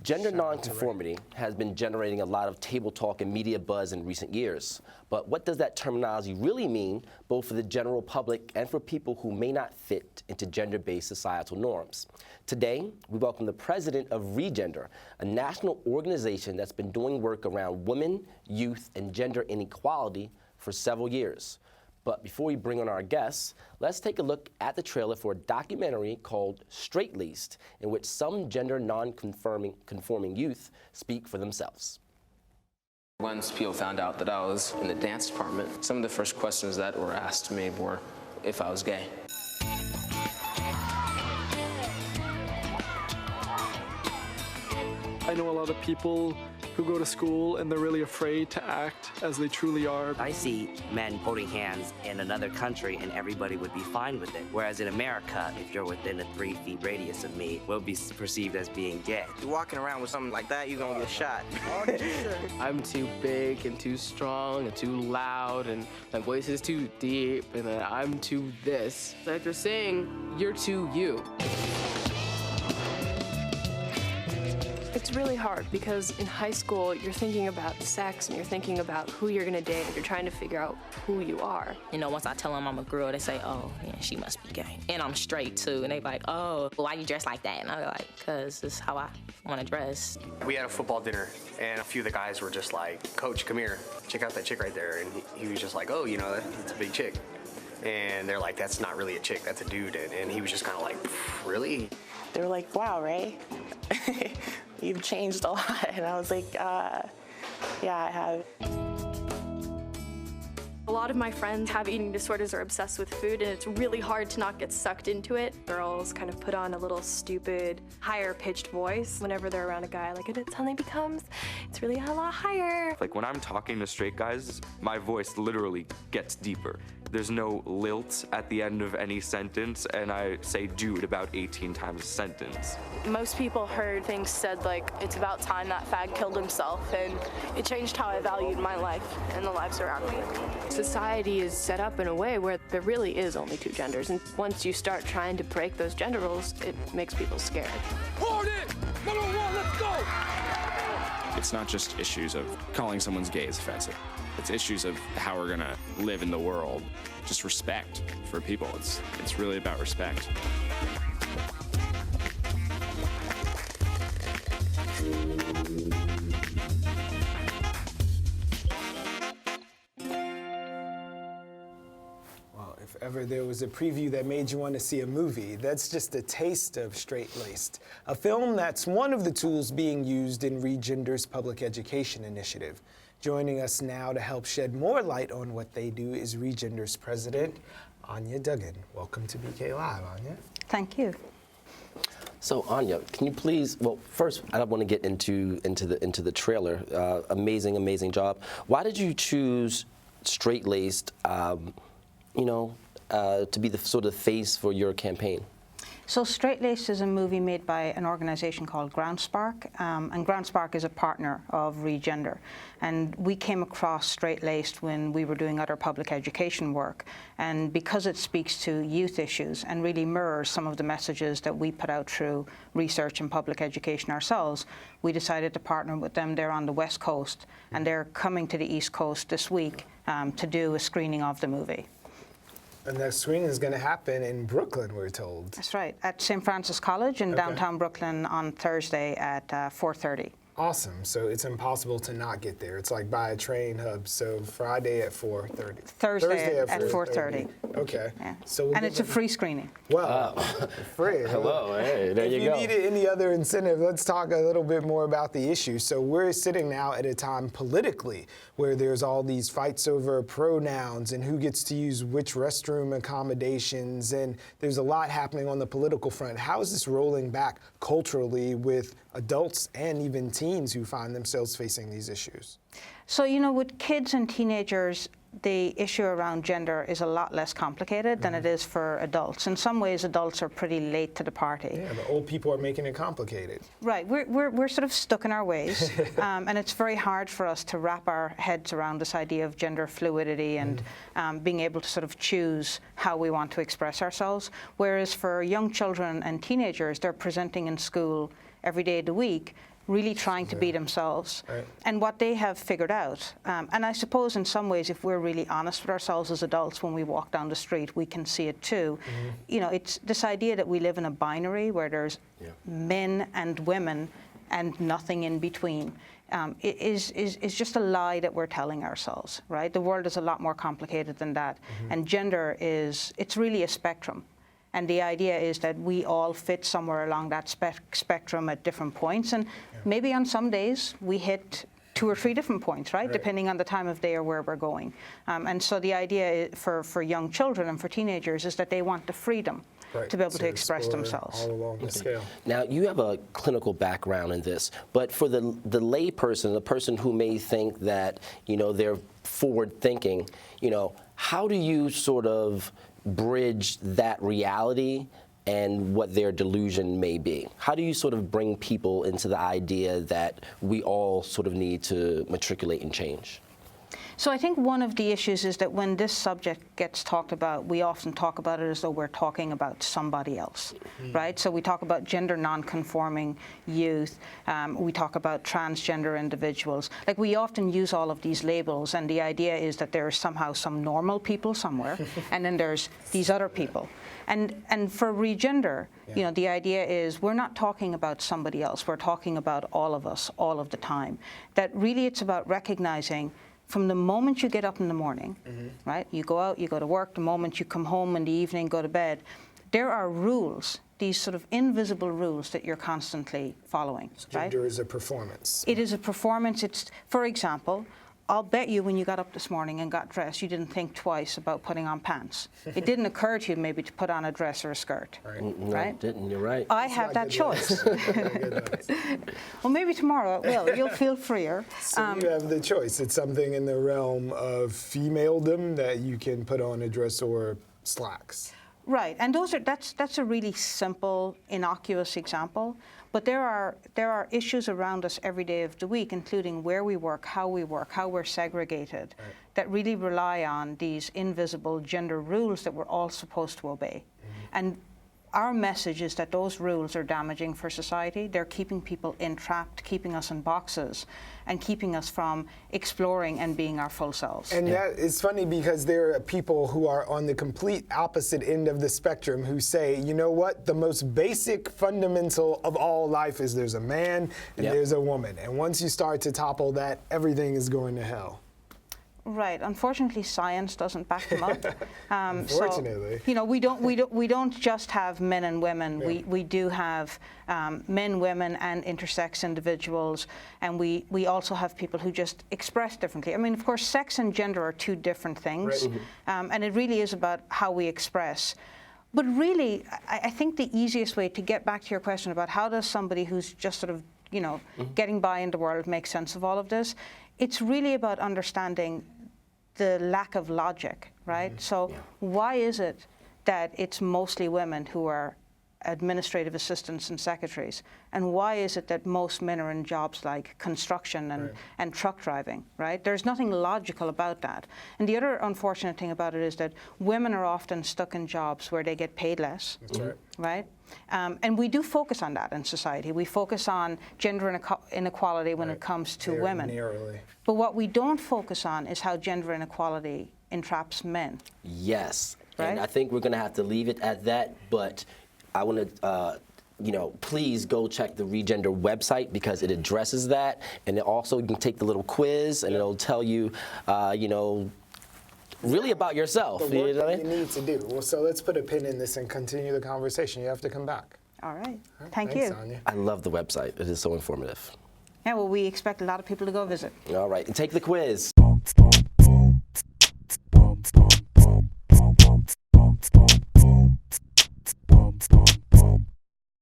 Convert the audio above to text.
Gender nonconformity has been generating a lot of table talk and media buzz in recent years. But what does that terminology really mean, both for the general public and for people who may not fit into gender-based societal norms? Today, we welcome the president of Regender, a national organization that's been doing work around women, youth, and gender inequality for several years. But before we bring on our guests, let's take a look at the trailer for a documentary called Straightlaced, in which some gender non-conforming youth speak for themselves. Once people found out that I was in the dance department, some of the first questions that were asked me were if I was gay. I know a lot of people who go to school and they're really afraid to act as they truly are. I see men holding hands in another country and everybody would be fine with it. Whereas in America, if you're within a 3 feet radius of me, we'll be perceived as being gay. You're walking around with something like that, you're gonna get shot. I'm too big and too strong and too loud and my voice is too deep and I'm too this. Like they're saying, you're too you. It's really hard because in high school, you're thinking about sex and you're thinking about who you're gonna date and you're trying to figure out who you are. You know, once I tell them I'm a girl, they say, oh, yeah, she must be gay. And I'm straight too, and they be like, oh, why you dress like that? And I'm like, cause this is how I wanna dress. We had a football dinner and a few of the guys were just like, Coach, come here, check out that chick right there. And he was just like, oh, you know, that's a big chick. And they're like, that's not really a chick, that's a dude. And he was just kind of like, really? They were like, wow, Ray, you've changed a lot. And I was like, yeah, I have. A lot of my friends have eating disorders or obsessed with food, and it's really hard to not get sucked into it. Girls kind of put on a little stupid, higher-pitched voice whenever they're around a guy. Like, and it suddenly becomes, it's really a lot higher. Like, when I'm talking to straight guys, my voice literally gets deeper. There's no lilt at the end of any sentence, and I say dude about 18 times a sentence. Most people heard things said like, it's about time that fag killed himself, and it changed how I valued my life and the lives around me. Society is set up in a way where there really is only 2 genders, and once you start trying to break those gender roles, it makes people scared. Hold it! Number 1, let's go! It's not just issues of calling someone's gay is offensive. It's issues of how we're gonna live in the world. Just respect for people. It's really about respect. Well, if ever there was a preview that made you want to see a movie, that's just a taste of Straightlaced, a film that's one of the tools being used in Regender's public education initiative. Joining us now to help shed more light on what they do is Regender's president, Aine Duggan. Welcome to BK Live, Aine. Thank you. So Aine, can you please? Well, first I want to get into the trailer. Amazing job. Why did you choose Straightlaced? To be the sort of face for your campaign? So Straightlaced is a movie made by an organization called GroundSparks, and GroundSparks is a partner of Regender. And we came across Straightlaced when we were doing other public education work. And because it speaks to youth issues and really mirrors some of the messages that we put out through research and public education ourselves, we decided to partner with them. They're on the West Coast, and they're coming to the East Coast this week to do a screening of the movie. And that screening is going to happen in Brooklyn, we're told. That's right, at St. Francis College in downtown Brooklyn on Thursday at 4:30. Awesome. So it's impossible to not get there. It's like by a train hub. So Friday at 4:30. Thursday at 4:30. Okay. Yeah. So and it's a free screening. Well, free. Hello. Hey, there you go. If you needed any other incentive, let's talk a little bit more about the issue. So we're sitting now at a time politically where there's all these fights over pronouns and who gets to use which restroom accommodations, and there's a lot happening on the political front. How is this rolling back culturally with adults and even teens who find themselves facing these issues? So, you know, with kids and teenagers, the issue around gender is a lot less complicated than it is for adults. In some ways, adults are pretty late to the party. Yeah, the old people are making it complicated. Right, we're sort of stuck in our ways, and it's very hard for us to wrap our heads around this idea of gender fluidity and being able to sort of choose how we want to express ourselves. Whereas for young children and teenagers, they're presenting in school every day of the week, really trying to be themselves. And what they have figured out, and I suppose in some ways if we're really honest with ourselves as adults when we walk down the street, we can see it too. You know, it's this idea that we live in a binary where there's men and women and nothing in between. It is just a lie that we're telling ourselves, right? The world is a lot more complicated than that. And gender it's really a spectrum. And the idea is that we all fit somewhere along that spectrum at different points. And maybe on some days we hit 2 or 3 different points, right? Depending on the time of day or where we're going. And so the idea for young children and for teenagers is that they want the freedom to be able to express themselves. All along the scale. Now, you have a clinical background in this, but for the lay person, the person who may think that, you know, they're forward thinking, you know, how do you sort of bridge that reality and what their delusion may be? How do you sort of bring people into the idea that we all sort of need to matriculate and change? So I think one of the issues is that when this subject gets talked about, we often talk about it as though we're talking about somebody else, right? So we talk about gender non-conforming youth, we talk about transgender individuals. Like, we often use all of these labels, and the idea is that there are somehow some normal people somewhere, and then there's these other people. And for regender, you know, the idea is we're not talking about somebody else, we're talking about all of us, all of the time. That really it's about recognizing from the moment you get up in the morning, right? You go out, you go to work, the moment you come home in the evening, go to bed, there are rules, these sort of invisible rules that you're constantly following, right? Gender is a performance. It is a performance. It's, for example, I'll bet you when you got up this morning and got dressed, you didn't think twice about putting on pants. It didn't occur to you maybe to put on a dress or a skirt, right? No, didn't. You're right. I have that choice. Well, maybe tomorrow it will. You'll feel freer. So you have the choice. It's something in the realm of femaledom that you can put on a dress or slacks. Right, and that's a really simple, innocuous example. But there are issues around us every day of the week, including where we work, how we're segregated, that really rely on these invisible gender rules that we're all supposed to obey. And our message is that those rules are damaging for society. They're keeping people entrapped, keeping us in boxes, and keeping us from exploring and being our full selves. And that is funny because there are people who are on the complete opposite end of the spectrum who say, you know what, the most basic fundamental of all life is there's a man and there's a woman. And once you start to topple that, everything is going to hell. Right. Unfortunately, science doesn't back them up. Unfortunately, so, you know, we don't just have men and women. We do have men, women, and intersex individuals, and we also have people who just express differently. I mean, of course, sex and gender are 2 different things, and it really is about how we express. But really, I think the easiest way to get back to your question about how does somebody who's just sort of, you know, getting by in the world make sense of all of this, it's really about understanding the lack of logic, right? So why is it that it's mostly women who are administrative assistants and secretaries? And why is it that most men are in jobs like construction and truck driving, right? There's nothing logical about that. And the other unfortunate thing about it is that women are often stuck in jobs where they get paid less, right? And we do focus on that in society. We focus on gender inequality when it comes to women. But what we don't focus on is how gender inequality entraps men. Yes. Right? And I think we're going to have to leave it at that, but I want to, you know, please go check the Regender website because it addresses that, and it also you can take the little quiz, and it'll tell you, you know, really about yourself. The work that you need to do. Well, so let's put a pin in this and continue the conversation. You have to come back. All right. Thanks, Thank you. Aine. I love the website. It is so informative. Yeah, well, we expect a lot of people to go visit. All right, and take the quiz.